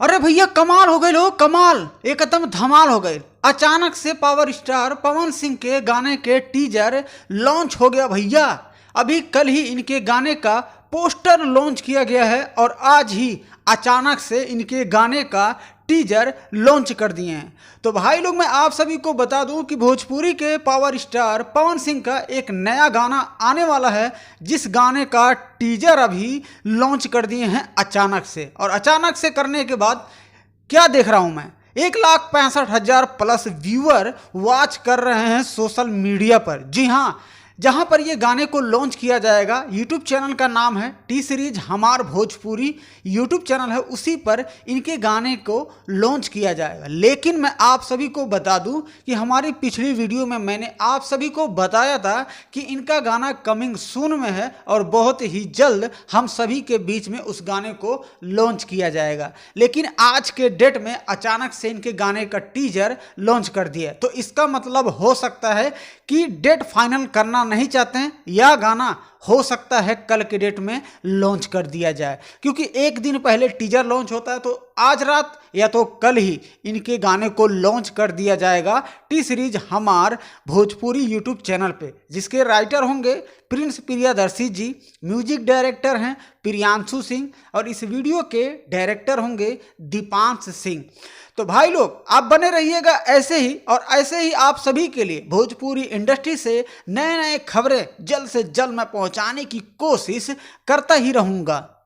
अरे भैया कमाल हो गई लो, कमाल एकदम धमाल हो गई। अचानक से पावर स्टार पवन सिंह के गाने के टीजर लॉन्च हो गया भैया। अभी कल ही इनके गाने का पोस्टर लॉन्च किया गया है और आज ही अचानक से इनके गाने का टीजर लॉन्च कर दिए हैं। तो भाई लोग, मैं आप सभी को बता दूं कि भोजपुरी के पावर स्टार पवन सिंह का एक नया गाना आने वाला है, जिस गाने का टीजर अभी लॉन्च कर दिए हैं अचानक से। और अचानक से करने के बाद क्या देख रहा हूं मैं, 1,65,000 प्लस व्यूअर वॉच कर रहे हैं सोशल मीडिया पर। जी हाँ, जहां पर ये गाने को लॉन्च किया जाएगा, यूट्यूब चैनल का नाम है टी सीरीज हमार भोजपुरी यूट्यूब चैनल है, उसी पर इनके गाने को लॉन्च किया जाएगा। लेकिन मैं आप सभी को बता दूं कि हमारी पिछली वीडियो में मैंने आप सभी को बताया था कि इनका गाना कमिंग सून में है और बहुत ही जल्द हम सभी के बीच में उस गाने को लॉन्च किया जाएगा। लेकिन आज के डेट में अचानक से इनके गाने का टीजर लॉन्च कर दिया, तो इसका मतलब हो सकता है कि डेट फाइनल करना नहीं चाहते हैं, यह गाना हो सकता है कल के डेट में लॉन्च कर दिया जाए, क्योंकि एक दिन पहले टीजर लॉन्च होता है। तो आज रात या तो कल ही इनके गाने को लॉन्च कर दिया जाएगा टी सीरीज हमार भोजपुरी यूट्यूब चैनल पे, जिसके राइटर होंगे प्रिंस प्रियदर्शी जी, म्यूजिक डायरेक्टर हैं प्रियांशु सिंह और इस वीडियो के डायरेक्टर होंगे दीपांश सिंह। तो भाई लोग, आप बने रहिएगा ऐसे ही, और ऐसे ही आप सभी के लिए भोजपुरी इंडस्ट्री से नए नए खबरें जल्द से जल्द मैं पहुंचाने की कोशिश करता ही रहूंगा।